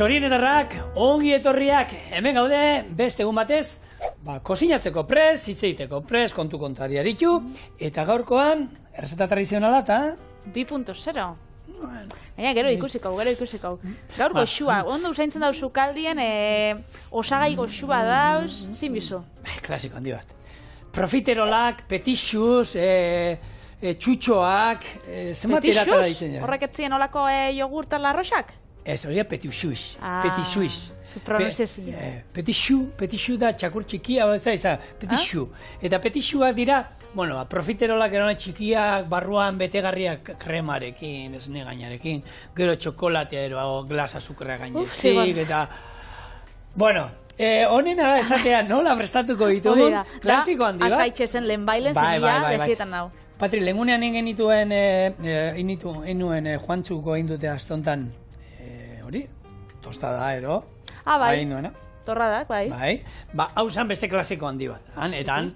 Txorienetarrak, ongi etorriak, hemen gaude, beste egun batez, kozinatzeko prez, hitz egiteko prez, kontu kontari aritu, eta gaurkoan, errezeta tradizionala eta... 2.0. Baina, gero ikusiko. Gaur goxua, ondo usaintzen dauz ukaldien, osagai goxua dauz, zin bizu? Klasiko handi bat. Profiterolak, petixuz, txutxoak, zenbat eratara diseña. Horrek etzien olako jogurta larrosak? Ez, hori petixuz. Petixuz. Pronunciazio. Petixu da txakur txikia, petixu. Eta petixuak dira, profiterolak eron txikiak, barruan betegarriak kremarekin, esne gainarekin, gero txokolatea, glas azukrea gainetik, eta... honena esatea nola prestatuko ditugun, klasiko handi bat. Azkaitxezen lehen bailen zenila, desietan nau. Patri, lehengunean ingenituen, Juantzuko indute astontan, hori, tostada, ero? Bai, torradak, bai. Hau zan beste klasiko handi bat. Eta han,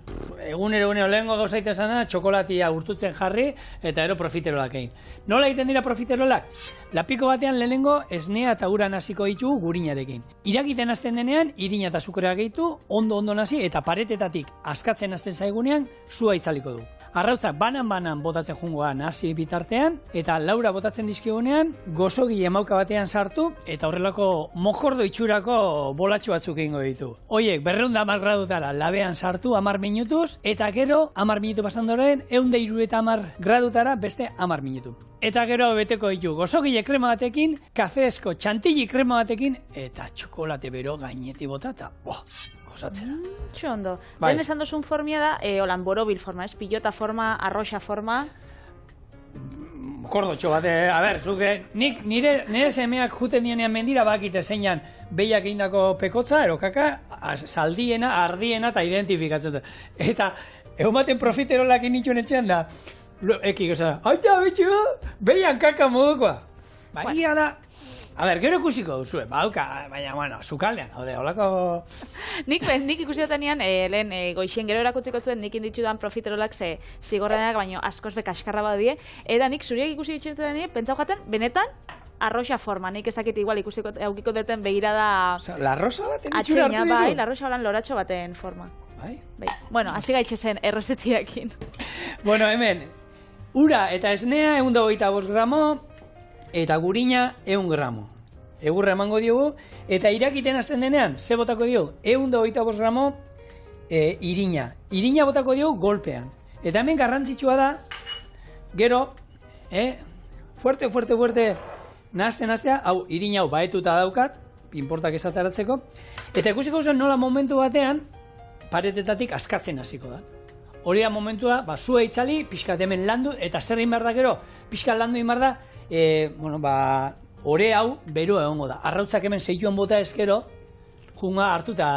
egunero lehengo gauzaita zana, txokolatia urtutzen jarri, eta ero profiterolak egin. Nola egiten dira profiterolak? Lapiko batean lehenengo esnea eta ura naziko ditu gurinarekin. Irakiten hasten denean, irina eta azukrea gehitu, ondo nazi, eta paretetatik askatzen hasten zaigunean, sua itzaliko du. Arrautzak banan botatzen jungoa nasi bitartean, eta laura botatzen dizkigunean, gozogi emauka batean sartu, eta horrelako mojordo itxurako bolatxo batzuk egingo ditu. Hoiek, 210 gradutara labean sartu 10 minutuz, eta gero, 10 minutu pasandoren, 170 gradutara beste 10 minutu. Eta gero beteko ditu gozogile krema batekin, kafeesko txantilli krema batekin, eta txokolate bero gaineti botata. Gozatzera. Ondo. Den esan dozun formia da, holan borobil forma, pilota forma, arroxa forma. Kordotxo bat, zuke, nire semeak juten dienean mendira bakite zeinan behiak egindako pekotza, erokaka, saldiena, ardiena eta identifikatzen. Eta, egun baten profiterolak inituen etxean da, ekik, aita, betxu, behian kaka modukoa. Baina da, gero ikusiko duzue, baina, zukaldean, holako... Nik ikusi dutenean, lehen goixien gero erakutziko zuen, nik inditxudan profiterolak zigorrenak, baina askoz bekaskarra badie, eta nik zuriak ikusi dutenean, pentsau jaten, benetan, arroxa forma, nik ez dakit igual aukiko duten begirada... Larrosa baten itxura hartu ditu? Bai, larroxa holan loratxo baten forma. Bai? Bueno, hasi gaitxe zen errezetiakin. Hemen, ura eta esnea 125 gramo, eta gurina 100 gramo. Egurra emango diogu, eta irakiten hasten denean, ze botako diogu? 125 gramo irina. Irina botako diogu golpean. Eta hemen garrantzitsua da, gero, fuerte, nahaztea, hau irina hau baetuta daukat, pinportak esataratzeko, eta ikusiko zen nola momentu batean, paretetatik askatzen hasiko da. Hori da momentua, zua itzali, pixkat hemen landu, eta zer egin behar da gero, pixkat landu egin behar da, ore hau beroa egongo da. Arrautzak hemen zeituan bota ezkero, junga hartu eta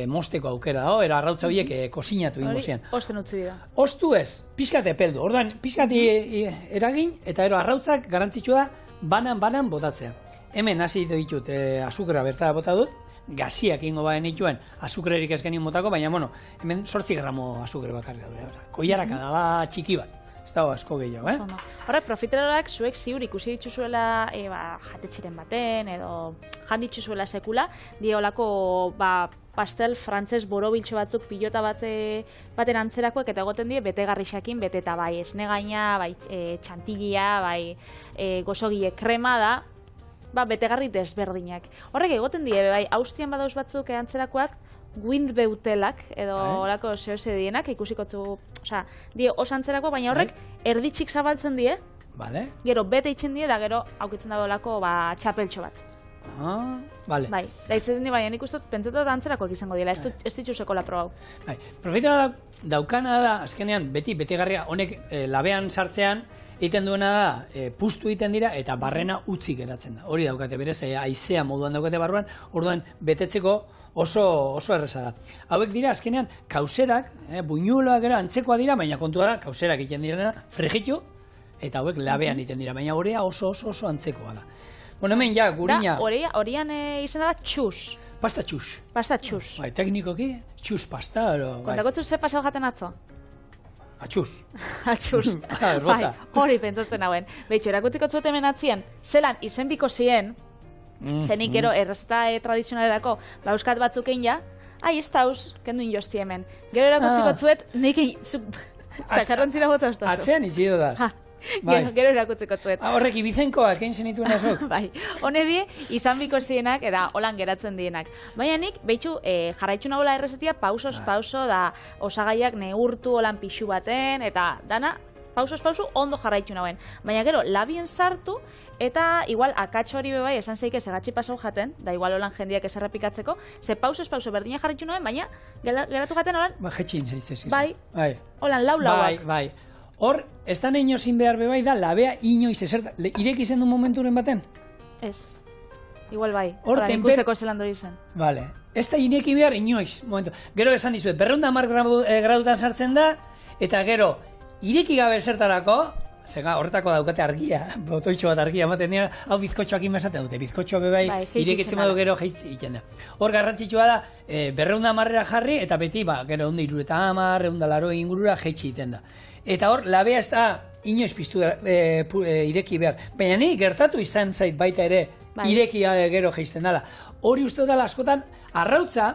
mosteko aukera da, era arrautza horiek kozinatu ingo zian. Osten utzi bida. Ostu ez, pixkat epeldu. Orduan, pixkat eragin, eta arrautzak garantzitsua da, banan botatzea. Hemen hasi ditut azukra bertara bota dut, gaziak ingo baden dituen azukrerik ez genien botako, baina, hemen 8 gramo azukre bakarri daude. Koiaraka da txiki bat. Ez dago asko gehiago, Horre, profiterolak zuek ziur ikusi dituzuela jatetxiren baten, edo janditzuzuela sekula, diolako pastel frantzes borobiltxo batzuk pilota baten antzerakoek, eta egoten die betegarrixakin beteta bai esne gaina, bai txantilia, bai gozogile krema da, betegarri desberdinak. Horrek egoten die, bai, Austrian badauz batzuk antzerakoak, windbeutelak, edo horako zehose dienak, ikusikotzu, die osantzerako, baina horrek erditxik zabaltzen die, gero bete itxen die, da gero aukitzen dago olako txapeltxo bat. Bale. Bai, da itzen di, baina nik uste pentsetat antzerakoak izango dira, ez dituzeko laprobau. Bai, profiterolak daukana da, azkenean, betegarria honek labean sartzean, egiten duena da, puztu egiten dira, eta barrena utzi geratzen da. Hori daukate, berez, haizea moduan daukate barruan, orduan betetzeko oso erreza da. Hauek dira, azkenean, kauserak, buñueloak gero antzekoa dira, baina kontua da, kauserak egiten dira frijitu, eta hauek labean egiten dira, baina horea oso antzekoa da. Hemen ja, gurina... Horian izan da txus. Pasta txus. Pasta txus. Bai, teknikoki, txus pasta. Kontakotzu ze pasau jaten atzo? Atxuz. Atxuz. Bai, hori pentsatzen hauen. Beitxo, erakutziko zuten atzien, zelan izenbiko zien, Zenik gero, errezeta tradizionalerako, euskat batzuk egin ja, ez dauz, kendu injosti hemen. Gero erakutziko zuet, nik zakarrontzira bota ustazu. Atzean izido daz. Gero erakutziko zuet. Horrek ibizenkoak egin zenituen azok. Bai, hone die, izan biko zienak, eta holan geratzen dienak. Baina nik, behitxu, jarraitxu nagoela errezetia, pausos pauso, da osagaiak neurtu holan pixu baten, eta dana, pausos pauso, ondo jarraitxu nagoen. Baina gero, labien sartu, eta igual akats hori bebai, esan zeike segatxi pasau jaten, da igual holan jendiak eserrepikatzeko, ze pausos pauso berdina jarraitxu nagoen, baina geratu jaten holan... Ba, jetxin zeitzez. Bai, holan lau-lauak. Bai. Hor, ez da inoizin behar bebai da, labea inoiz ezerta, irek izen du momenturen baten? Ez, igual bai, ikusteko zelan dori zen. Vale, ez da ireki behar inoiz, momentu. Gero esan dizuet, 210 gradutan sartzen da, eta gero, ireki gabe ezertarako, zega horretako daukate argia, botoitxo bat argia, ematen dira, hau bizkotxoak inbezaten dute, bizkotxoa bebai, irekitzen badu gero jaiz egiten da. Hor garrantzitsua da, 210 jarri, eta beti, gero 130, 180 ingurura jaitsi egiten da. Eta hor, labea ez da inoiz piztu ireki behar. Baina ni gertatu izan zait baita ere ireki gero jaisten dela. Hori uste dela askotan, arrautza,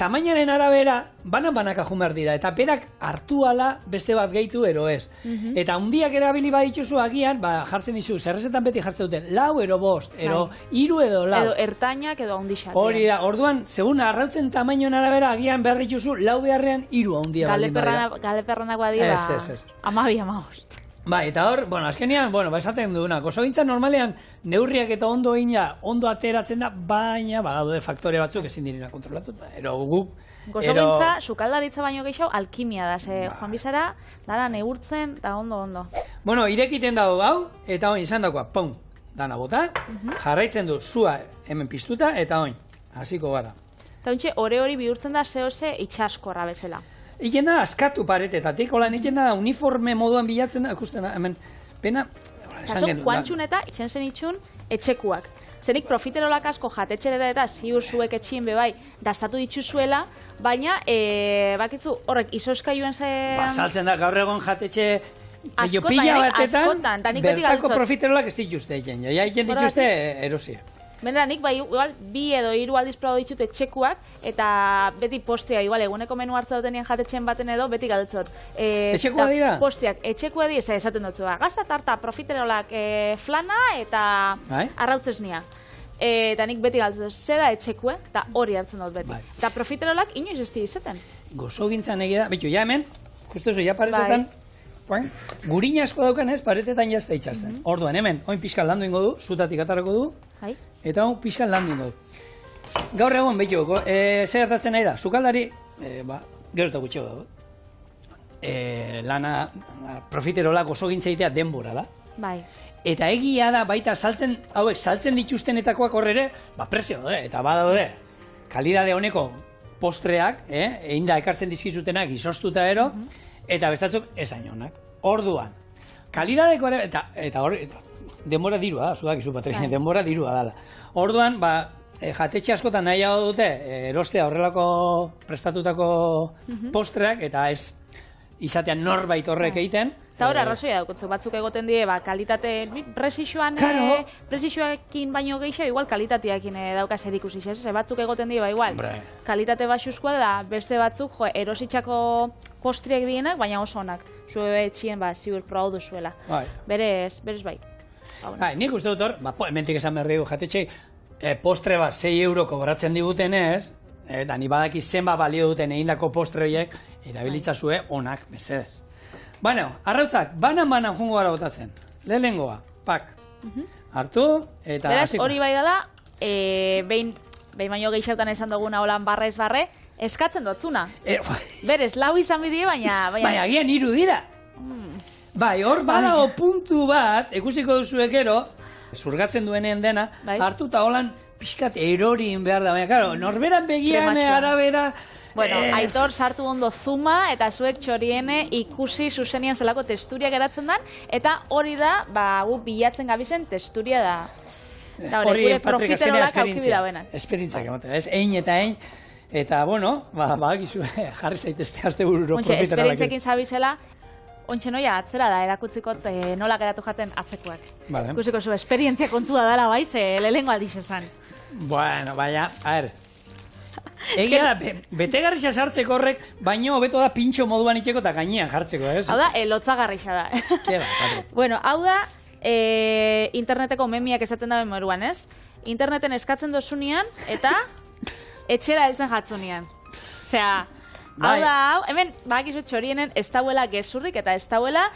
tamainaren arabera, banan-banaka jumar dira. Eta berak hartu ala beste bat gehitu ero ez. Eta hundiak erabili badituzu agian, jartzen dizu, zerrezetan beti jartzen duten, 4 ero 5, ero 3 edo 4. Edo ertainak edo hundixak. Hori da, orduan, segun arrautzen tamainoen arabera, agian behar dituzu, 4 beharrean 3 hundia baldin badira. Galeperranak badira, 12-15. Ba, eta hor, azkenean, esaten dugunak, oso gintza normalean neurriak eta ondo egina, ondo ateratzen da, baina, daude faktore batzuk ezin direna kontrolatu, ero guk... Gozo gintza, sukaldaritza baino gehiago, alkimia da, Juan Bizara, dara neurtzen, da ondo. Bueno, irekiten dago gau, eta oin izan dagoa, pum, dana bota, jarraitzen du, zua hemen piztuta, eta oin, hasiko gara. Eta ontxe, hori bihurtzen da zehose itxaskorra bezala. Iken da, askatu paretetatik, holan iken da, uniforme moduan bilatzen da, ikusten da, hemen, pena... Kaso, kuantxun eta itxen zen itxun etxekuak. Zerik profiterolak asko jatetxereta eta ziur zuek etxien bebai dastatu dituzuela, baina, bakitzu, horrek, izoskailuan zen... Saltzen da, gaur egon jatetxe... Pila batetan, bertako profiterolak ez dituzte egin, ja egin dituzte erosia. Bendera, nik igual 2 edo 3 aldiz probatu ditut etxekuak, eta beti postea, igual eguneko menu hartza dutenien jatetxen baten edo, beti galdetzot. Etxekua dira? Posteak, etxekua dira, esaten dutzu, gazta tarta profiterolak flana eta arrautzez nia. Eta nik beti galdetzot, zera etxekue, eta hori hartzen dut beti. Eta profiterolak inoiz ez di izaten. Gozo gintzan egia da, betxo, ja hemen, justuzo, ja paretetan, gurina asko daukan ez, paretetan jazta itxazten. Orduan, hemen, oin pixka landu ingo du, zutatik atarako du, eta hon pixka landu ingo du. Gaur egon, betxo, zer gertatzen nahi da, sukaldari, gero eta gutxeo dago. Lana, profiterolak oso gintzaitea denbora da. Eta egia da, baita hauek saltzen dituztenetakoak horre, presio daude, eta badaude, kalidade honeko postreak, egin da ekartzen dizkizutenak izoztuta ero, eta bestatzuk esain honak. Orduan, kalidadeko ere, eta hori, denbora dirua da, zudak izu patria, denbora dirua dala. Orduan, jatetxe askotan nahi hau dute, erostea horrelako prestatutako postreak, eta ez izatean norbait horrek egiten. Eta hori arrazoia daukotzu, batzuk egoten die, kalitate, presixoekin baino gehiago, igual kalitateakin daukaz erikusi, batzuk egoten die, igual, kalitate baxuzkoa da, beste batzuk, erositxako postriek dienak, baina oso onak, zue etxien, ziur probau duzuela. Berez bai. Nik uste dut hor, hementik esan behar dugu, jatetxe, postre bat 6 euro kobratzen diguten ez, eta ni badaki zenba balio duten egindako postre horiek, erabilitza zue onak, mesedez. Bueno, arrautzak, banan jungo gara botatzen. Lehenengoa, pak. Hartu, eta... Beraz, hori bai dela, behin baino gehiagotan esan duguna holan barra ez barre, eskatzen dotzuna. Berez, 4 izan bidie, baina... Baina, agian 3 dira. Bai, hor badago puntu bat, ikusiko duzuekero, zurgatzen duenean dena, hartu eta holan pixkat erorin behar da, baina, karo, norberan begian arabera... Bueno, Aitor sartu ondo zuma eta zuek txoriene ikusi zuzenian zelako testuria geratzen dan, eta hori da, guk bilatzen gabizen testuria da. Hori, gure profiterolak aukibi dauenak. Esperintzak ematen, ez, eta eta, bueno, gizu, jarri zaitezte azte bururo profiterolak. Esperintzekin zabizela, ontxe noia atzera da, erakutzikot nola geratu jaten atzekoak. Vale. Ikusiko zu, esperientzia kontua dala bai, ze lehengo aldiz esan. Bueno, baina, a ver. Egia da, betegarrixa sartzeko horrek, baino hobeto da pintxo moduan itxeko eta gainean jartzeko, ez? Hau da, lotzagarrixa da. Patri. Bueno, hau da, interneteko memiak esaten da moruan, ez? Interneten eskatzen dozunean, eta etxera heltzen jatzunean. Osea, hau da, hemen, badakizu txorienen ez dauela gezurrik eta ez dauela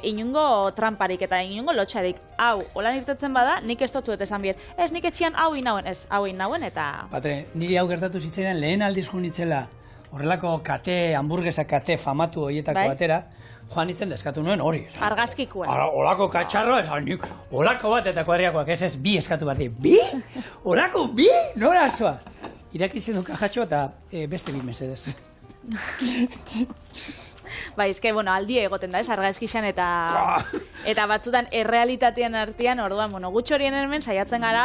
inungo tramparik eta inungo lotxarik. Hau, holan irtetzen bada, nik ez dut esan biet. Ez, nik etxian hau inauen, ez, hau inauen eta... Patre, niri hau gertatu zitzaidan lehen aldiz nitzela horrelako kate, hamburguesa kate famatu horietako batera, joan nintzen deskatu nuen hori. Argazkikuen. Olako katxarro, nik olako bat eta kuadriakoak ez bi eskatu bat. Bi? Olako bi? Nora zoa? Irakitzen du kajatxo eta beste bi mesedez. Bai, eske, bueno, aldi egoten da, ez, argazkixan eta batzutan errealitatean artean, orduan, bueno, gutxo horien hemen saiatzen gara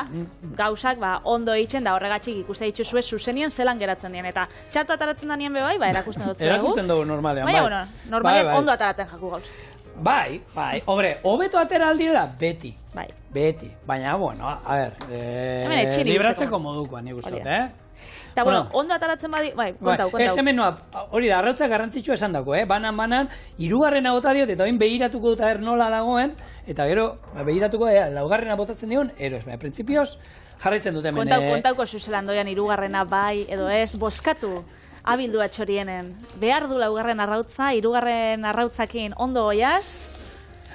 gauzak ondo eitzen da horregatxik ikuste dituzue zuzenien zelan geratzen dien. Eta txartu ataratzen da nien bebai, erakusten dut zuegu. Erakusten dugu normalean, bai. Baina, bueno, normalean ondo ataratzen jaku gauz. Bai, hombre, hobeto atera aldira beti. Bai. Beti, baina, bueno, a ver, libratzeko modukoa, nik gustot, Eta, bueno, ondo ataratzen badi, kontau. Ez hemen noa, hori da, arrautza garrantzitsua esan dako, banan, hirugarrena bota diot, eta oin behiratuko dut nola dagoen, eta gero, behiratuko laugarrena botatzen dion, ero ez, printzipioz, jarraitzen dut hemen. Kontauko zuzelan doian hirugarrena bai, edo ez, boskatu, abildua txorienen. Behar du laugarren arrautza, hirugarren arrautzakin ondo goiaz,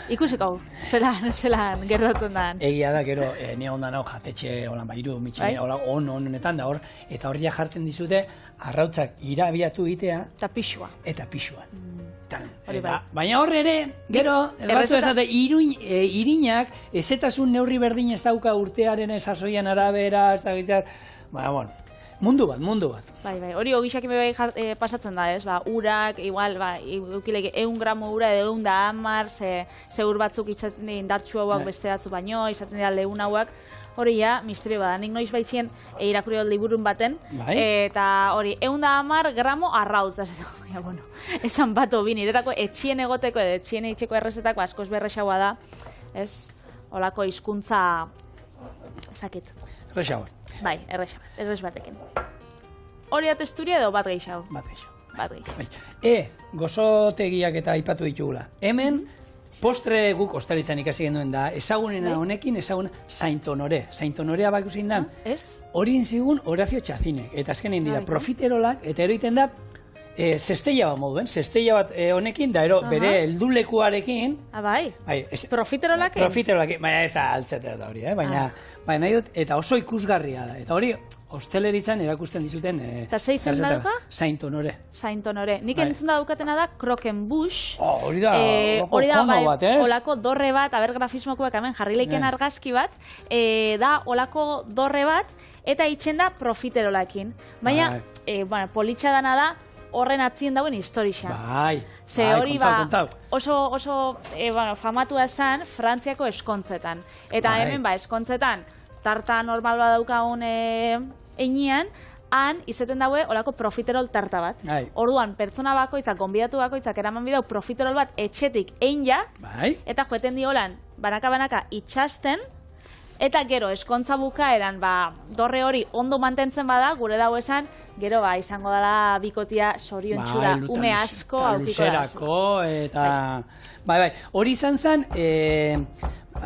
ikusiko, zelan gertatzen da. Egia da, gero, ni ondan hau jatetxe, holan iru, mitxine, honetan da hor, eta hor jartzen dizute, arrautzak irabiatu itea. Eta pixua. Eta pixua. Baina hor ere, gero, batzu esate, irinak, ezetasun neurri berdin ez dauka urtearen sasoian arabera, ez da gitzar, bueno, mundu bat. Bai, hori ogixak pasatzen da, ez? Urak, igual, eukileke 100 gramo ura edo 110, zeur batzuk izaten dira indartxu hauak beste batzu baino, izaten dira lehun hauak, hori ja, misterio bada. Nik noiz baitxien irakurri dut liburun baten, eta hori, 110 gramo arrautz, da, bueno, esan bat obi, niretako etxien egoteko edo etxien eitzeko errezetako askoz berrexagoa da, ez? Olako hizkuntza ezakit. Errexagoa. Bai, errez batekin. Hori da testuria edo bat gehiago? Bat gehiago. Gozotegiak eta aipatu ditugula. Hemen, postre guk ostaritzan ikasi genuen da, ezagunena honekin, Saint Honore. Saint Honorea bak usin dan, hori inzigun Horacio Txazinek. Eta azkenein dira profiterolak, eta eroiten da, zesteia bat moduen, zesteia bat honekin, da ero bere heldulekuarekin. Bai, profiterolakin? Profiterolakin, baina ez da altzetea da hori, baina nahi dut, eta oso ikusgarria da. Eta hori, hosteleritzan erakusten dizuten... Eta zei zen dauka? Saint Honore. Saint Honore. Nik entzun da daukatena da Croquembouche. Hori da, kono bat, ez? Olako dorre bat, aber grafismokoak hemen jarri leiken argazki bat, da olako dorre bat, eta itxen da profiterolakin. Baina, politxa dana da, horren atzien dauen historia. Bai, kontau. Oso famatua esan Frantziako eskontzetan. Eta hemen eskontzetan, tarta normal bat daukagun einean, han izaten daue olako profiterol tarta bat. Orduan, pertsona bakoitzak, gonbidatu bakoitzak eraman bidau profiterol bat etxetik eina, eta joeten diolan, banaka itxasten, eta gero, eskontza bukaeran, dorre hori ondo mantentzen bada, gure dago esan, gero izango dela bikotia zoriontxura, ume asko aukiko da. Luzerako, eta... Bai, hori izan zen,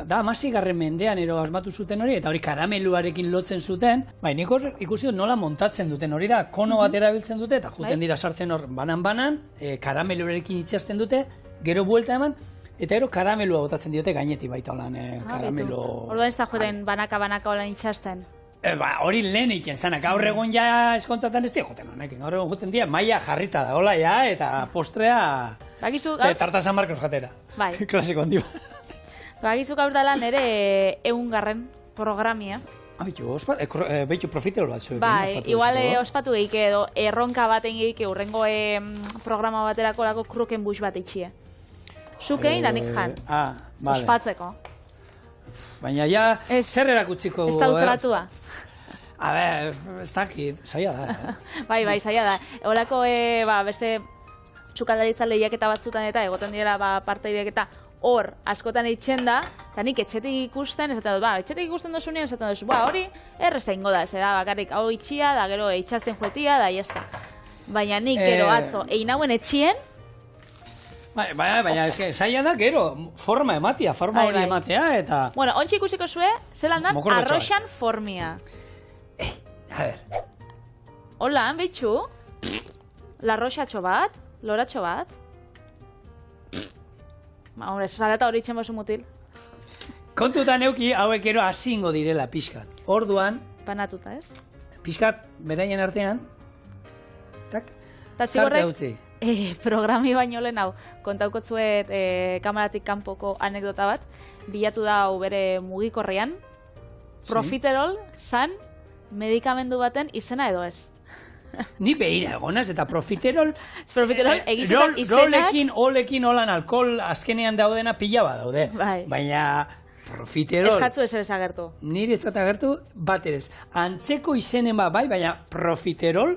da, 16. mendean ero asmatu zuten hori, eta hori karameluarekin lotzen zuten. Bai, nik hor ikusi dut nola montatzen duten hori da, kono bat erabiltzen dute, eta juten dira sartzen hor banan, karameluarekin itxasten dute, gero buelta eman, eta ero karamelua botatzen diote gainetik baita holan karamelo... Orduan ez da joten banaka holan itxasten? Hori lehen eiken zanak, gaur egon ja eskontzatan ez joten honekin, gaur egon joten dira, maia jarrita da, hola ja, eta postrea... Tarta San Marcos jatera, klasiko handi bat. Bagizu gaur dela nire 100. programia. Beitu profiterol bat zuekin. Bai, igual ospatu geik edo erronka baten geik urrengo programa baterako lako Croquembouche bat itxie. Zukein da nik jan. Ospatzeko. Baina ja, zer erakutziko... Ez da utratua. A ber, ez dakit, zaila da. Bai, zaila da. Olako, beste sukaldaritza lehiaketa batzutan eta egoten direla partaideak eta hor askotan eitzen da, eta nik etxetik ikusten, esaten dut, etxetik ikusten dozunean, esaten dut, hori erreza ingo da, da, bakarrik hau itxia, da gero itxasten juetia, da, jazta. Baina nik gero atzo, egin hauen etxien, baina zaila da, gero, forma ematea, hori ematea, eta... Bueno, ontsi ikusiko zue, zelan dan arroxan formia. A ver. Hola, behitxu, larroxatxo bat, loratxo bat. Hombre, salata hori itxen bozu mutil. Kontutan euki hauek gero asingo direla pixkat. Orduan... Panatuta, ez? Pixkat, beraien artean... Tak, tarte utzi. Programi baino lehen hau, kontaukotzuet kamaratik kanpoko anekdota bat, bilatu da bere mugikorrean, profiterol zan medikamendu baten izena edo ez. Ni behira egonaz, eta profiterol egizizak izenak... Olekin holan alkohol azkenean daudena pila bat daude. Baina profiterol... Eskatzu ez agertu. Nire ez agertu, bat ere. Antzeko izenen bat bai, baina profiterol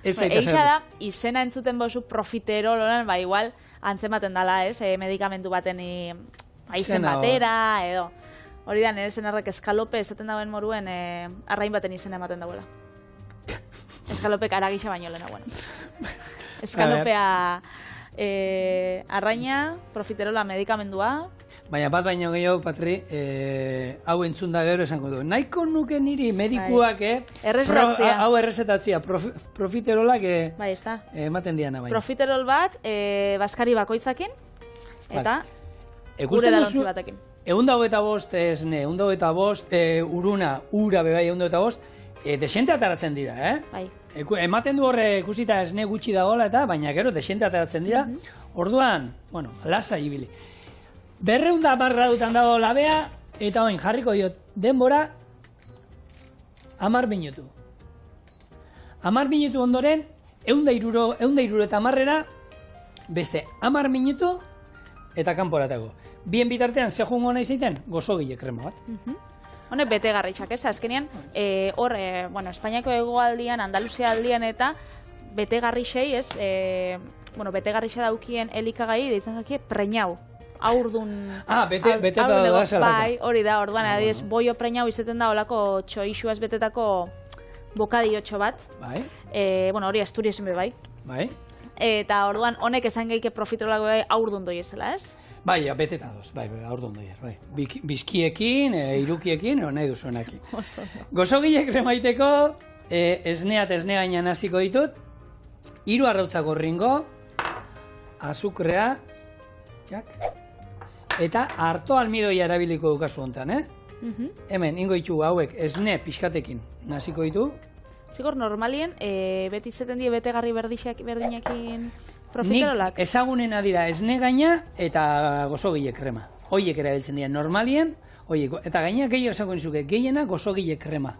ez zaita zer. Egisa da, izena entzuten bozu profiterol holan, igual antzematen dala, ez? Medikamentu baten izen batera, edo... Hori da, nire zenarrek eskalope esaten dauen moruen arrain baten izena ematen dauela. Eskalopek aragisa baino lehena, bueno. Eskalopea arraina, profiterola medikamendua. Baina bat baino gehiago, Patri, hau entzun da gero esango du. Nahiko nuke niri medikuak, hau errezetatzia, profiterolak ematen diana baina. Profiterol bat, baskari bakoitzakin, eta gure dalontzi batekin. 125 esne, 125 uruna, ura bebai 125, desente ataratzen dira, Bai. Ematen du horre ikusita esne gutxi dagoela eta, baina gero desente ataratzen dira. Orduan, bueno, lasa ibili. 210 gradutan dago labea, eta oin jarriko diot denbora 10 minutu. 10 minutu ondoren, 160 eta 10 beste 10 minutu eta kanporatako. Bien bitartean, ze jungo nahi zeiten, gozogile krema bat. Honek betegarritxak, ez? Azkenean, hor, Espainiako hegoaldian, Andaluzia aldian eta betegarrixei, ez? Betegarrixa daukien elikagai, deitzen zakie, preñau. Aurdun... bete da zelako. Bai, hori da, orduan, adiez, boio preñau izeten da olako txoixuaz betetako bokadiotxo bat. Bai. Hori Asturiasen be bai. Bai. Eta orduan, honek esan geike profiterolako bai aurdun doiezela, ez? Bai, beteta doz, bai, aurdun doiez, bai. Bizkiekin, irukiekin, nahi duzuenekin. Gozogile kremaiteko, esnea eta esne gainan hasiko ditut, 3 arrautzako ringo, azukrea, eta harto almidoia erabiliko dukazu hontan, Hemen, ingo ditu hauek esne pixkatekin naziko ditu. Zigor, normalien, beti zeten die betegarri berdinakin profiterolak? Nik ezagunena dira esne gaina eta gozogile krema. Hoiek erabiltzen dira normalien, eta gaina gehiago esango nizuke, gehiena gozogile krema.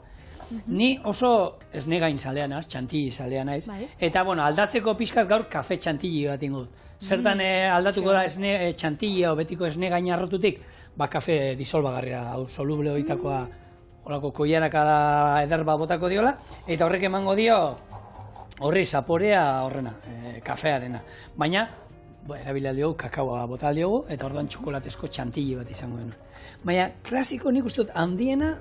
Ni oso esne gain zalea naz, txantilli zalea naiz, eta aldatzeko pixkat gaur kafe txantilli bat ingo dut. Zertan aldatuko da txantilli hau betiko esne gaina arrotutik, kafe disolbagarria, hau soluble horitakoa, horako koiaraka da ederba botako diola, eta horrek emango dio horri zaporea horrena, kafearena. Baina, erabila diogu, kakaoa bota diogu, eta orduan txokolatezko txantilli bat izango dena. Baina, klasiko nik uste dut handiena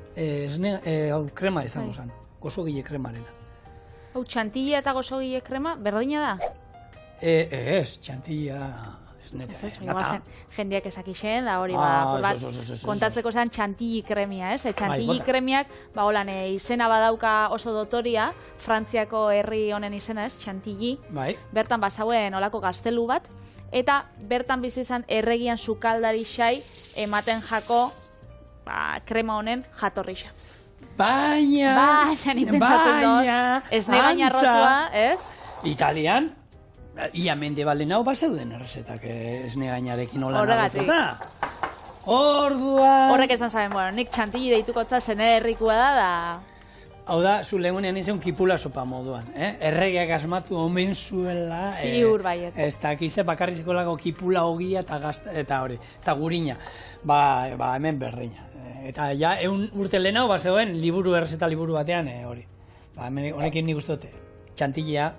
krema izango zen, gozogile kremarena. Hau, txantilla eta gozogile krema, berdina da? Ez, txantilla... Jendeak esakixen, da hori kontatzeko zen txantilli kremia, ez? Txantilli kremiak, izena badauka oso dotoria, Frantziako herri honen izena, ez? Txantilli. Bertan bazauen olako gaztelu bat, eta bertan bizi izan erregian sukaldari xai ematen jako krema honen jatorrixa. Baina, nik pentsatzen dut, ez negaina rotua, ez? Italian, ia mendebalen hau bazeuden errezetak esne gainarekin hola narratuta. Orduan... Horrek esan zaben, nik txantilli deitukotza zene herrikua da. Hau da, zu lehenean izan kipula sopa moduan. Erregeak asmatu omen zuela. Ziur baiet. Ez dakize bakarrizko lago kipula ogia eta hori, eta gurina. Hemen berdina. Eta ja, 1 urte lehenago bazegoen errezeta liburu batean hori. Honekin nik uste dute, txantillea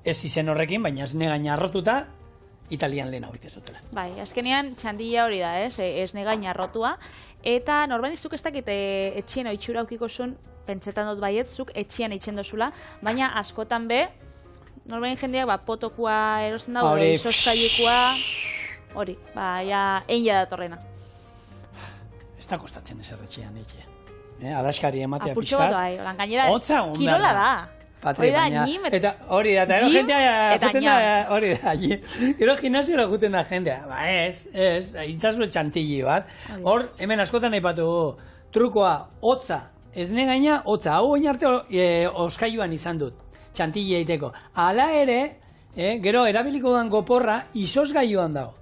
ez izen horrekin, baina esne gaina arrotuta, Italian lehen hau zutela. Bai, azkenean txandilla hori da, esne gaina arrotua. Eta normalizuk ez dakit etxien oitxura aukiko zuen, pentsetan dut baiet, zuk etxian itxen dozula, baina askotan be, normalen jendeak potokua erosten dago, izozkailekua, hori, ja, ja datorrena. Ez da kostatzen ezer etxean etxe. Adaskari ematea Apurtxo pixkat. Apurtxo bat, gainera, kirola da. Hori da, nim eta hori da, eta ero jendea juten da, hori da, gero gimnasiora juten da jendea. Ba ez, itzazu txantilli bat. Hor, hemen askotan aipatu trukoa, hotza, esne gaina, hotza. Hau oin arte oskailuan izan dut, txantilli egiteko. Hala ere, gero erabiliko duan goporra, izozgailuan dago.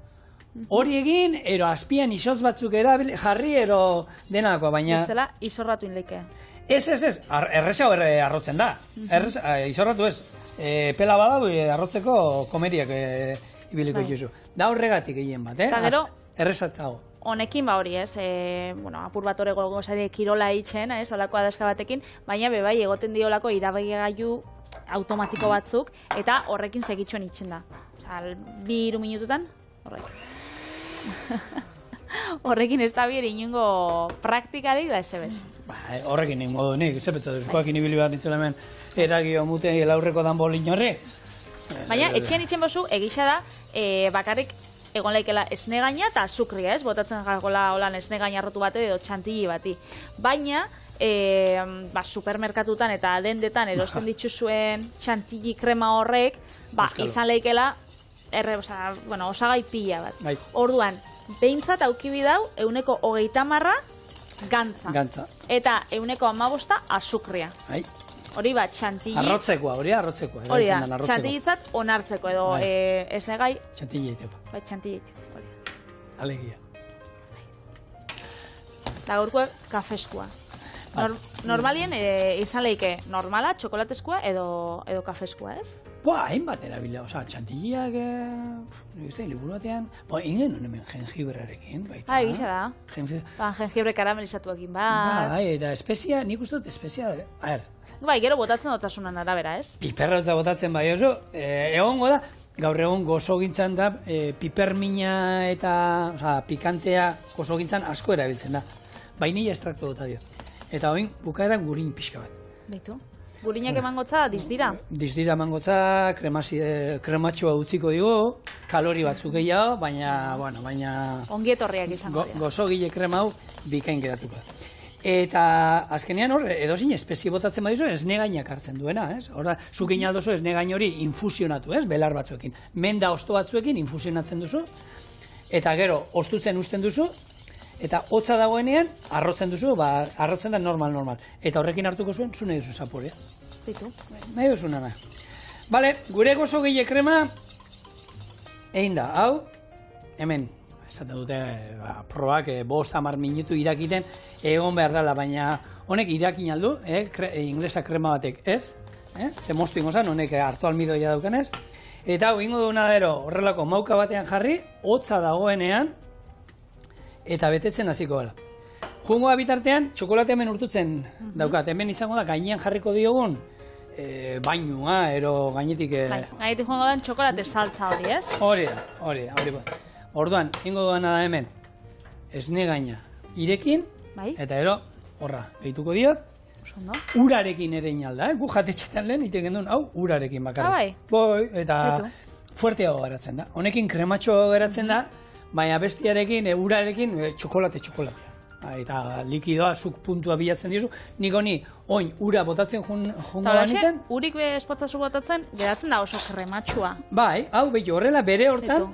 Hori egin, ero azpian izoz batzuk jarri, ero denakoa, baina... Bestela, izorratu inleike. Ez, errezau arrotzen da. Izorratu ez. Pela badau arrotzeko komeriak ibiliko ikusu. Da horregatik egin bat, errezatago. Honekin hori ez, apur bat horrego gozari kirola itxen, olako adaska batekin, baina bebai egoten diolako irabagailu automatiko batzuk, eta horrekin segitxoan itxen da. 2 minututan, horrekin ez da bier inungo praktikarik da ez. Horrekin ingo du nik, zepetza duzkoakin ibili behar nintzen hemen eragio muten laurreko dan bolin horri. Baina etxean itxen bozu egisa da bakarrik egon laikela esne gaina eta azukria ez, botatzen jagola holan esne gaina arrotu bate edo txantilli bati. Baina supermerkatutan eta dendetan erosten dituzuen txantilli krema horrek izan laikela osagai pila bat. Orduan, behintzat aukibi dau, 30% gantza. Eta 15% azukria. Hori bat, txantilli... Arrotzekoa, hori arrotzekoa. Hori da, txantillizat onartzeko edo esnegai... Txantilli egiteko. Bai, txantilli egiteko. Alegia. Eta gaurkoa, kafeskua. Normalien izan leike normala, txokolateskua edo kafeskua, ez? Hainbat erabila, txantilliak, liburu batean, inglen hemen jengibrearekin, baita. Gisa da. Jengibre karamelizatuakin bat. Eta espezia, nik uste dut espezia, gero botatzen dutasunan arabera, ez? Piperratza botatzen bai oso, egongo da, gaur egon gozogintzan da, pipermina eta pikantea gozogintzan asko erabiltzen da. Bainilla estraktu dut dio. Eta oin, bukaeran gurin pixka bat. Beitu. Gurinak emangotza, dizdira? Dizdira emangotza, krematxoa utziko digu, kalori batzuk gehiago, baina... Ongietorriak izango dira. Gozogile krema hau bikain geratuko da. Eta azkenean hor, edozin espezie botatzen badizu, esne gainak hartzen duena, ez? Horda, zuk egin aldozu esne gain hori infusionatu, ez? Belar batzuekin. Menda osto batzuekin infusionatzen duzu, eta gero, ostutzen usten duzu, eta hotza dagoenean, arrotzen duzu, arrotzen da normal. Eta horrekin hartuko zuen, zu nahi duzu zaporea. Zitu. Nahi duzu nana. Bale, gure gozogile krema, egin da, hau, hemen, esaten dute, probak, 5-10 minutu irakiten, egon behar dela, baina honek irakin aldu, inglesa krema batek ez, ze moztu ingo zan, honek hartu almidoia daukanez, eta hau, ingo duguna gero, horrelako mauka batean jarri, hotza dagoenean, eta betetzen hasiko gara. Jungoa bitartean, txokolatea hemen urtutzen daukat. Hemen izango da, gainean jarriko diogun, bainua, ero gainetik... Gainetik jungo da, txokolate saltza hori, ez? Hori da. Orduan, ingo duana da hemen, esne gaina irekin, eta ero, horra, behituko diot, urarekin ere inalda, gu jatetxetan lehen, iten duen, hau, urarekin bakarrik. Eta fuerteago geratzen da. Honekin krematxo geratzen da, baina bestiarekin, urarekin, txokolatea. Eta likidoa, zuk puntua bilatzen dizu. Nik honi, oin, ura botatzen jungo ban izan. Urik espotzazu botatzen, geratzen da oso krematxua. Bai, hau, behi horrela, bere hortan.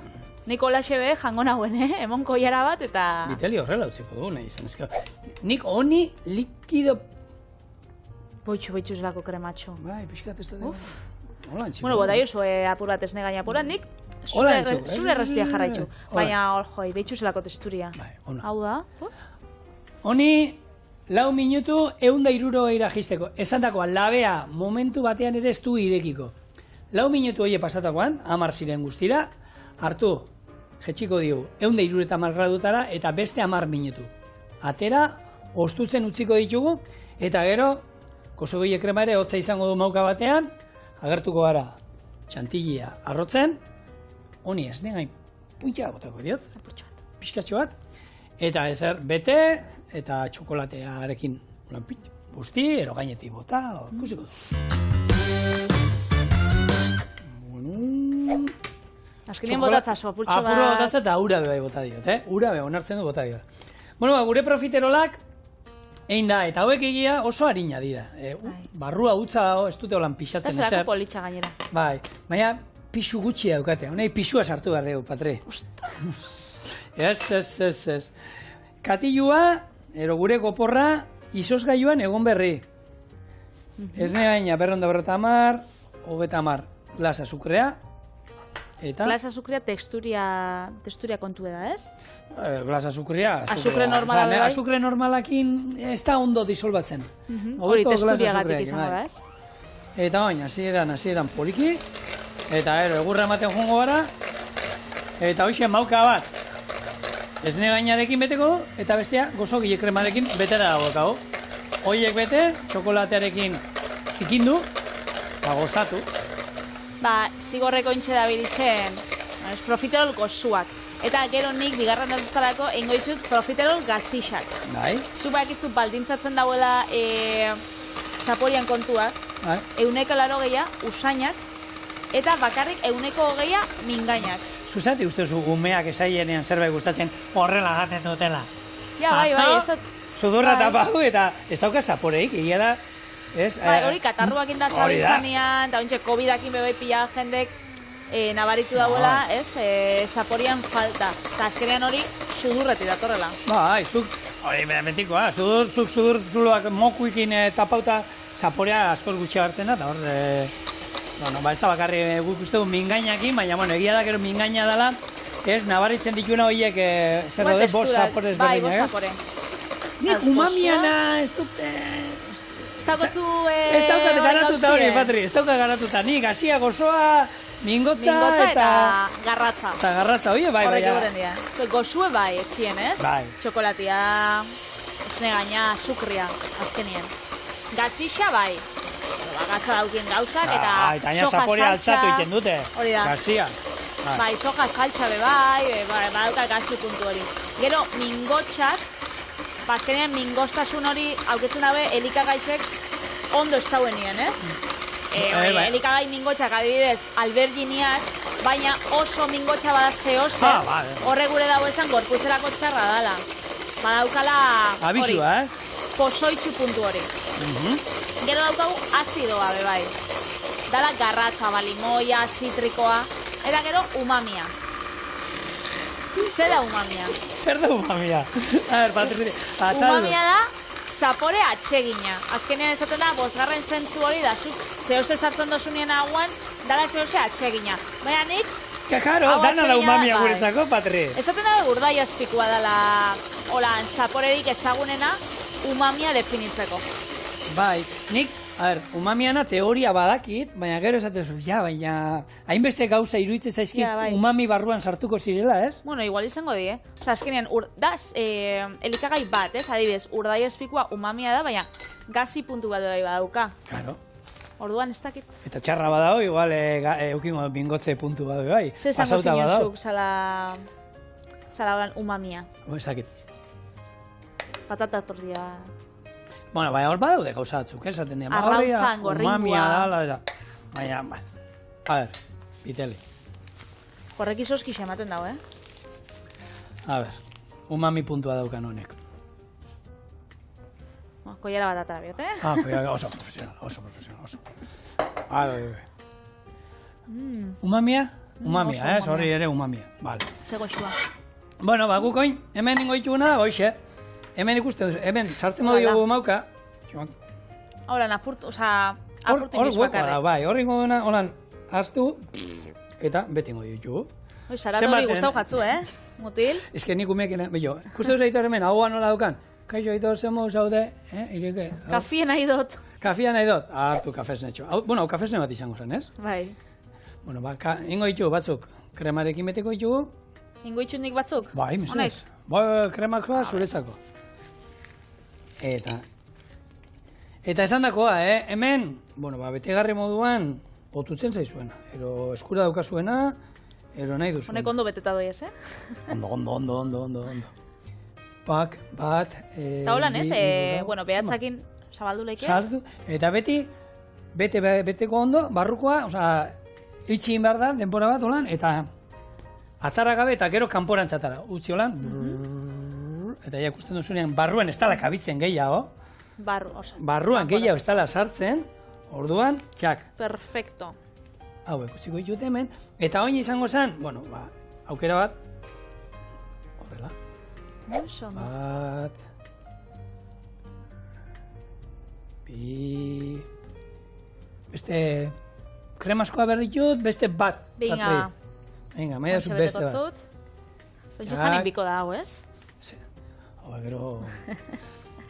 Nik olaxe be, jango nahuen, emon koiara bat, eta... Biteli horrela utziko du, nahi izan. Nik honi likido... Boitxu zelako krematxu. Bai, pixkat ez da... Bota oso apur bat esne gaina apuran, nik zure errestia jarraitxu. Baina, behitxu zelako testuria. Hau da? Honi, 4 minutu, 160 iragisteko. Esan dakoa, labea momentu batean ere ez du irekiko. 4 minutu hori pasatakoan, 10 ziren guztira, hartu, jetxiko digu, 160 gradutara eta beste 10 minutu. Atera, ostutzen utziko ditugu, eta gero, gozogile krema ere hotza izango du mauka batean, agertuko gara txantilia arrotzen, honi ez, gain puntxa botako diot, pixkatxo bat, eta ezer bete, eta txokolatearekin busti, ero gainetik bota, ikusiko du. Azkenien botatzazo, apurtxo bat. Apurro botatza eta ura bebai bota diot, ura bebai onartzen du bota diot. Bueno, gure profiterolak, egin da, eta hauek egia oso harina dira. Barrua hutsa dago, ez dute holan pixatzen ezer. Eta zelako politxa gainera. Bai, baina pixu gutxi daukate, honei pixua sartu behar dugu, Patre. Ez. Katilua, ero gure goporra, izozgailuan egon berri. Ez negaina, berronda berrota amar, hogeta amar, glas azukrea. Glas azukrea texturia kontu da, ez? Glas azukrea. Azukre normala bai? Azukre normalakin ez da ondo disolbatzen. Hori texturia gatik izango da, ez? Eta baina, hasieran poliki. Eta egurra ematen joango gara. Eta hoxe mauka bat. Esne gainarekin beteko du, eta bestea gozogile kremarekin betera dago. Hoiek bete, txokolatearekin zikindu, gozatu. Zigorreko intxe da biritzen profiterol gozuak. Eta gero nik bigarren dazustarako eingo ditut profiterol gazixak. Bai. Zuba ekitzu baldintzatzen dauela zaporian kontuak, 180 usainak, eta bakarrik 120 mingainak. Zuzati ustezu gumeak esaienean zerbait gustatzen horrela gaten dutela. Ja, bai. Sudurra tapau eta ez dauka zaporeik, egia da. Hori katarruak inda zabiltzanean, eta ontsa COVID-akin bebai pila jendek nabaritu dauela, zaporian falta. Eta azkenean hori sudurretik datorrela. Bai, hori betikoa, zuk sudur zuloak mokuikin tapauta zaporea askoz gutxi hartzen da, eta hor, ez da bakarri guk uste du mingainakin, baina egia da gero mingaina dela, nabaritzen dituena horiek, zer daude, bost zapore ezberdinak. Bai, bost zapore. Nik umamiana ez dute... Ez daukat garatuta hori, Patri, ez daukat garatuta. Nik, hasia gozoa, mingotza eta garratza. Eta garratza, oie, bai, bai. Horrek egoten dira. Gozue bai, etxien, ez? Bai. Txokolatia, esne gaina, azukria, azkenien. Gazixa bai. Gatza daukien gauzak, eta soja zaporea altzatu iten dute. Hori da. Gazia. Bai, soja saltza be bai, badauka gazi puntu hori. Gero, mingotxak, azkenean mingostasun hori auketzen dabe elikagaixek ondo ez dauenien, ez? Elikagai mingotxak adibidez alberginiak, baina oso mingotxa bada zehozer, horre gure dago esan gorputzerako txarra dala. Badaukala hori, pozoitzu puntu hori. Gero daukagu azidoa be bai. Dala garratza, balimoia, zitrikoa, eta gero umamia. Zer da umamia? Zer da umamia? A ver, Patri, azaldu. Umamia da zapore atsegina. Azkenean esaten da, bosgarren zentzu hori da, zehose zartzen dozunien aguan, dala zehose atsegina. Baina nik... Kajaro, dana da umamia guretzako, Patri. Esaten da, urdai azpikua dala, holan, zaporerik ezagunena, umamia definitzeko. Bai, nik, a ver, umamiana teoria badakit, baina gero esaten zu, baina hainbeste gauza iruditzen zaizkit umami barruan sartuko zirela, ez? Bueno, igual izango di, Osa, azkenean, elikagai bat, ez? Adibidez, urdai espikua umamia da, baina gazi puntu bat bai badauka. Claro. Orduan ez dakit. Eta txarra badao, igual eukingo bingotze puntu bat bai. Zer zango zinuzuk, zala horan umamia. Ez dakit. Patata tortilla... Bueno, baina hor badaude gauza batzuk, esaten dira. Arrautzan, gorringua. Umamia dala, baina, a ver, piteli. Horrek izoskixa ematen dago, A ver, umami puntua daukan honek. Koiara bat atara biot, koiara, oso profesional. Umamia? Umamia, horri ere umamia. Vale. Zego xua. Bueno, gukoin, hemen ingo itxuguna da, goixe. Hemen ikusten, hemen sartzen modu dugu mauka. Horan, apurtu izbakarrik. Bai, horri ingo duena, horan, aztu, eta beti ingo ditugu. Sarat hori guztau jatzu, mutil? Ez que nik umeekin, bello, ikusten duz aitor hemen, hau nola daukan. Kaixo aitor zemo zaude, ireke. Kafia nahi dut. Kafia nahi dut? Hartu kafesne txo. Bueno, kafesne bat izango zen, ez? Bai. Bueno, ingo ditugu batzuk, kremarekin beteko ditugu. Ingo ditut nik batzuk? Bai, mesuz. Bai, kremakoa zuretzako. Eta esan dakoa, hemen, bueno, betegarri moduan, otutzen zaizuena. Ero eskura daukazuena, ero nahi duzuena. Honek ondo beteta doi ez, Ondo. Pak, bat... Eta holan ez, behatzakin zabaldu leike? Zabaldu, eta beteko ondo, barrukoa, itxi egin behar da, denbora bat, holan, eta atara gabe eta gero kanporantzatara. Utzi holan, eta ja ikusten duzunean, barruan ez dala kabitzen gehiago. Barruan gehiago ez dala sartzen, orduan, txak. Perfecto. Hau, utziko ditut hemen, eta oin izango zen, aukera bat, horrela. Bat, bi, beste kremaskoa behar ditut, beste bat. Venga, maia zut beste bat. Johanik biko da hau, ez? Hau, gero...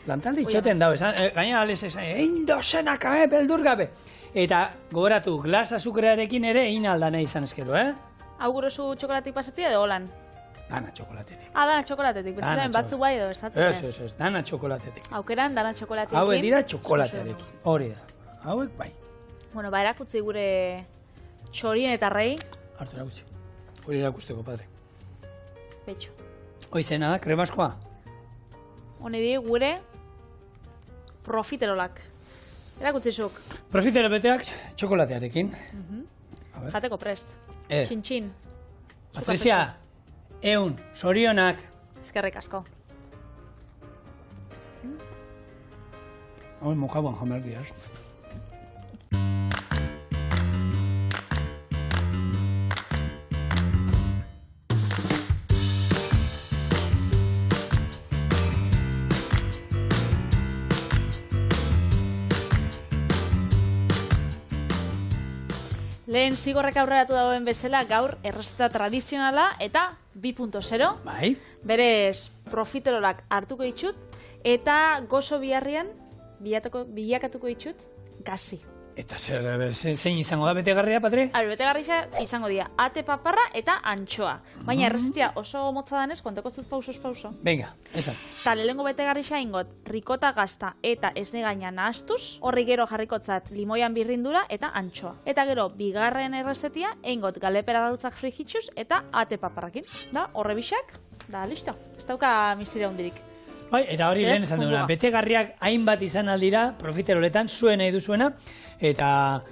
Lantaldi txoten dago, gaina alez esan, egin dozenak gabe, beldur gabe. Eta gogoratu, glas azukrearekin ere egin aldana izan ezkero, Hau gurozu txokolatik pasatzea edo holan? Dana txokolatetik. Dana txokolatetik, betzuren batzu bai edo estatzen ez? Ez, dana txokolatetik. Aukeran, dana txokolatekin. Hauek dira txokolatearekin, hori da. Hauek bai. Bueno, erakutzi gure txorien eta rei. Hartu erakutzi. Hori erakusteko, padre. Betxo. Hoizena, kremaskoa. Hone di gure profiterolak. Erakutzi zuk. Profiterol beteak txokolatearekin. Jateko prest. Txin-txin. Patricia, eun, sorionak. Ezkerrik asko. Hau, mokabuan jamer diaz. Lehen zigorrek aurreratu dagoen bezala gaur errezeta tradizionala eta 2.0. Bai. Berez profiterolak hartuko ditut eta gozo biharrian bilakatuko ditut gazi. Eta zein izango da betegarria, Patri? Betegarria izango dira ate paparra eta antxoa. Baina errezetia oso motza danez, konteko zut pausos. Venga, esan. Eta lehengo betegarria ingot rikota gazta eta esne gaina nahastuz, horri gero jarrikotzat limoian birrindura eta antxoa. Eta gero, bigarren errezetia, ingot galepera garutzak frijitxuz eta ate paparrakin. Da, horre bisak, da, listo. Ez dauka misteria hundirik. Bai, eta hori lehen esan duguna, betegarriak hainbat izan aldira, profiteroletan, zuen nahi duzuena, eta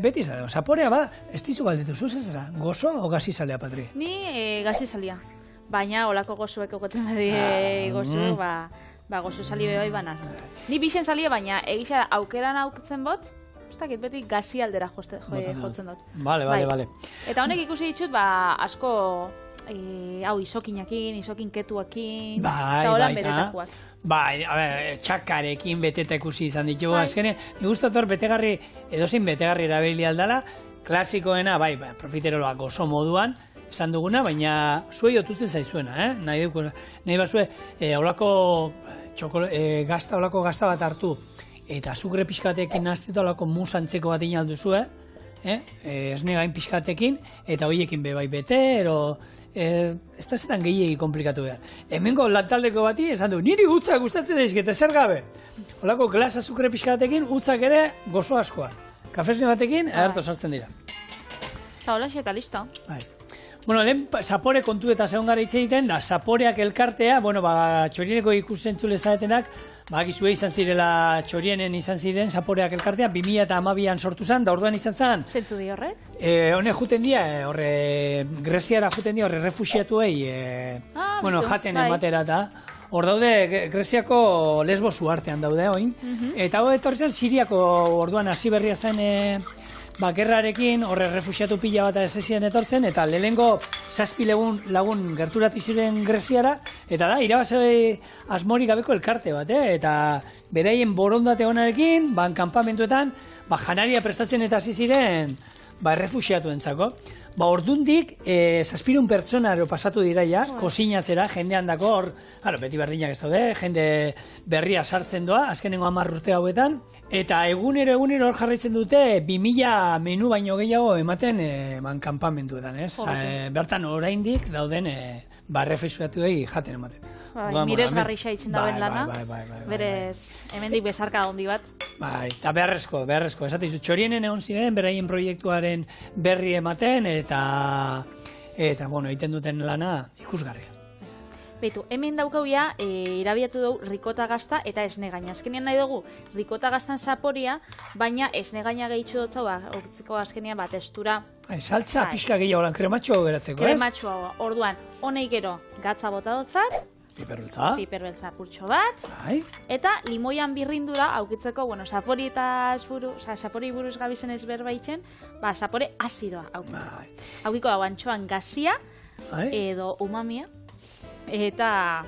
beti izan dugu, zaporea ba, ez dizu galdetu zuzera, gozo o gazizalea, Patri? Ni gazizalea, baina olako gozoek egoten badie gozo, gozo salie bai banaz. Ni bixen salie, baina egisa aukeran aukitzen bot, ez dakit beti gazi aldera jotzen dut. Bale. Eta honek ikusi ditut, asko... hau isokinakin, isokinketuakin, eta holan betetakoak. Bai, txakarekin beteta ikusi izan ditugu, azkenean, nik uste hor betegarri, edozein betegarri erabili aldala, klasikoena, profiteroloak oso moduan, esan duguna, baina zuei otutzen zaizuena, nahi bazue, holako gazta bat hartu, eta azukre pixkatekin naztetu holako musantzeko bat inalduzue, esne gain pixkatekin, eta horiekin bai bete, ez da zetan gehiagi komplikatu behar. Hemengo lantaldeko bati esan du, niri utzak gustatzen daizkete, zer gabe. Holako glas azukre pixkatekin utzak ere gozo askoa. Kafesne batekin, edarto sartzen dira. Eta hola, eta listo. Bueno, lehen zapore kontu eta zegoen gara hitz egiten, da zaporeak elkartea, txorieneko ikusentzule zaetenak, gizue izan zirela txorienen izan ziren zaporeak elkartea, 2012an sortu zen, da orduan izan zen. Zentzu di horrek? Hone juten dira, Greziara juten dira, refuxiatuei, jaten ematera eta. Hor daude, Greziako Lesbos uhartean daude, oin. Eta hor etorri zen, Siriako orduan hasi berria zen gerrarekin, horre refuxiatu pila bat ezezien etortzen, eta lehengo 7 lagun gerturati ziren Greziara, eta da, irabazai asmorik gabeko elkarte bat, eta beraien borondate honarekin, kanpamentuetan, janaria prestatzen eta hasi ziren, errefuxiatu entzako. Ordundik, 700 pertsonaro pasatu dira ja, kozinatzera, jendean dako, beti berdinak ez daude, jende berria sartzen doa, azkenengo 10 urte hauetan, eta egunero hor jarraitzen dute 2000 menu baino gehiago ematen kanpamentuetan, ez? Bertan oraindik dauden errefuxiatuei jaten ematen. miresgarri xaitzen dauen lana. Berez, hemendik besarka handi bat. Bai, eta beharrezko. Esatizu, txorienen egon ziren, beraien proiektuaren berri ematen, eta bueno, egiten duten lana ikusgarria. Beitu, hemen daukauia, irabiatu dugu rikota gazta eta esne gaina. Azkenean nahi dugu, rikota gaztan zaporia, baina esne gaina gehitxu dutzau, hortziko azkenean bat estura. Saltza pixka gehiago lan, krematxoa geratzeko, ez? Krematxoa, orduan, honei gero gatza bota dutzat, piperbeltza purtxo bat, eta limoian birrindura aukitzeko, bueno, sapori buruz gabizen ez berbaitzen, sapore azidoa aukiko dago antxoan gazia, edo umamia, eta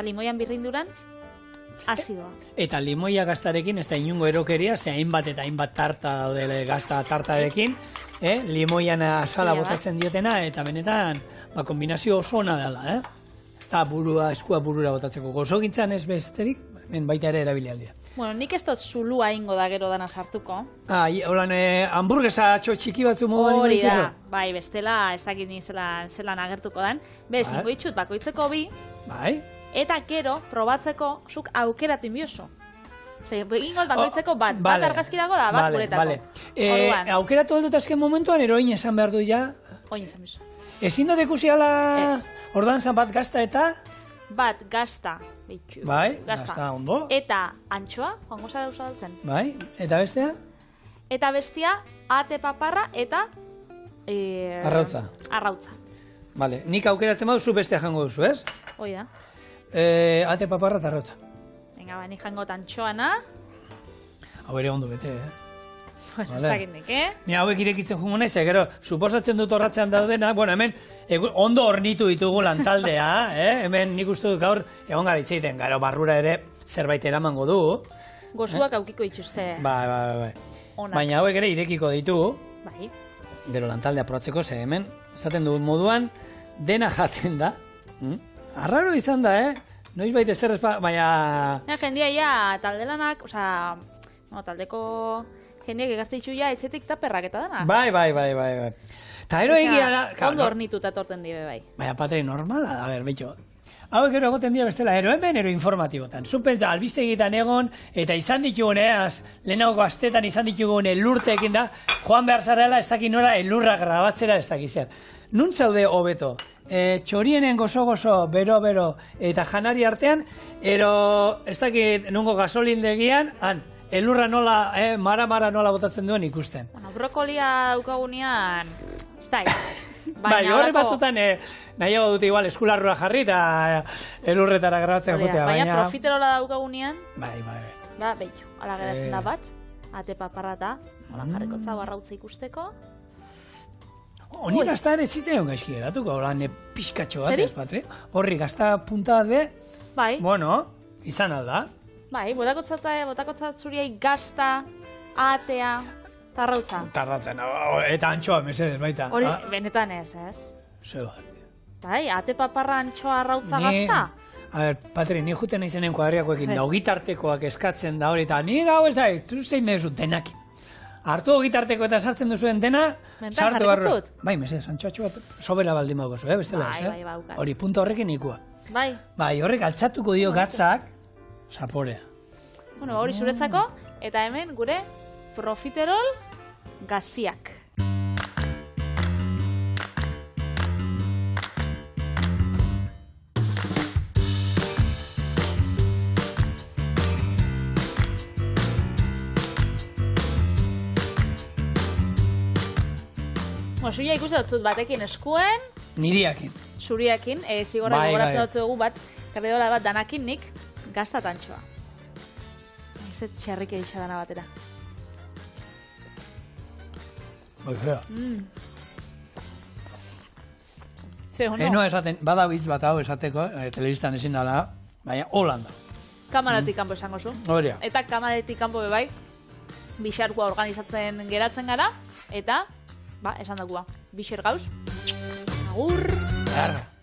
limoian birrinduran azidoa. Eta limoia gaztarekin, ez da inungo erokeria, ze hainbat eta hainbat tarta daudele gazta tartarekin, limoian asala botatzen diotena, eta benetan, kombinazio oso ona dela, eta eskua burura botatzeko. Gozogintzan ez besterik, baita ere erabilialdia. Bueno, nik ez dut zulua ingo da gero dana sartuko. Holan, hamburguesa txiki batzu moduan hori da, bai, bestela, ez dakit ni zelan agertuko dan. Bez, ingo itxut, bakoitzeko bi. Bai. Eta gero, probatzeko, zuk aukeratu inbiozu. Zer, ingo bakoitzeko bat argazki dago da, bat guretako. Aukeratu dut azken momentuan, eroin esan behar du ja? Oin esan bizu. Ezin dut ikusi ala, ordan zan bat gazta eta? Bat gazta. Bai, gazta ondo. Eta antxoa, joango zara usadaltzen. Bai, eta bestea? Eta bestia, ate paparra eta... Arrautza. Vale, nik aukeratzen badu, zu bestea jango duzu, ez? Hoi da. Ate paparra eta arrautza. Venga, nik jango antxoana. Hau ere ondo bete, Bueno, ez dakit nik, Ni hauek irekitzen jungo nahiz, gero, suposatzen dut horratzean daudena, bueno, hemen, ondo hornitu ditugu lantaldea, hemen nik uste dut gaur, egon gara itzeiten, gero barrura ere zerbait eramango du. Gozuak aukiko dituzte. Bai. Baina hauek ere irekiko ditugu. Bai. Gero lantaldea probatzeko, ze hemen, esaten dugun moduan, dena jaten da. Arraro izan da, Noiz baita zer baina... Jendia ja, taldelanak, taldeko... Jendeak egazte ditxu ja, etxetik taperrak eta dana. Bai. Ta ero egia da... Ondo hornituta torten dibe bai. Baina, Patri, normala, a ber, betxo. Hau ero egoten dira bestela, hemen informatibotan. Zupentza, albiztegitan egon, eta izan ditugun, lehenago astetan izan ditugun elurteekin da, joan behar zarela ez dakit nora elurra grabatzera ez dakit zer. Nun zaude hobeto? Txorienen gozo, bero, eta janari artean, ero ez dakit nungo gasolindegian, elurra nola, mara nola botatzen duen ikusten. Bueno, brokolia daukagunean, ez da. Bai, horre batzutan nahiago dute igual eskularrua jarri eta elurretara grabatzen jotea. Baina profiterola daukagunean, bai. Ba, behitu, ala geratzen da bat, ate paparrata, hola jarriko zau arrautza ikusteko. Honi gazta ere zitzen gaizki geratuko, hola pixkatxo bat, ez Patri? Horri gazta punta bat be, bai. Bueno, izan alda. Bai, botakotzat zuriai gazta, atea, tarrautza. Tarratzen, eta antxoa, mesedez, baita. Hori, benetan ez? Zer bat. Bai, ate paparra, antxoa, arrautza, gazta? A ber, Patri, ni juten nahi zenen kuadriakoekin, da ogitartekoak eskatzen da hori, eta ni gau ez da, ez zein mezu denakin. Hartu ogitarteko eta sartzen duzuen dena, sartu barru. Bai, mesedez, antxoatxo bat, sobera baldin bagozu, bestela ez, Bai, hori, punta horrekin ikua. Bai. Bai, horrek altzatuko dio gatzak, zaporea. Bueno, hori zuretzako, eta hemen gure profiterol gaziak. Bueno, zuia ikusi dut batekin eskuen. Niriakin. Zuriakin, zigorra gogoratzen dut dugu bat, karridola bat danakin nik, gazta tantxoa. Ez txerrik egitza dana batera. Bai, fea. Ze hono? Eno esaten, bada bitz bat hau esateko, telebistan ezin dala, baina holanda. Kamaratik kanpo esango zu. Horia. Eta kamaratik kanpo bebai, bixarkua organizatzen geratzen gara, eta, esan dakua, bixer gauz, agur! Arra.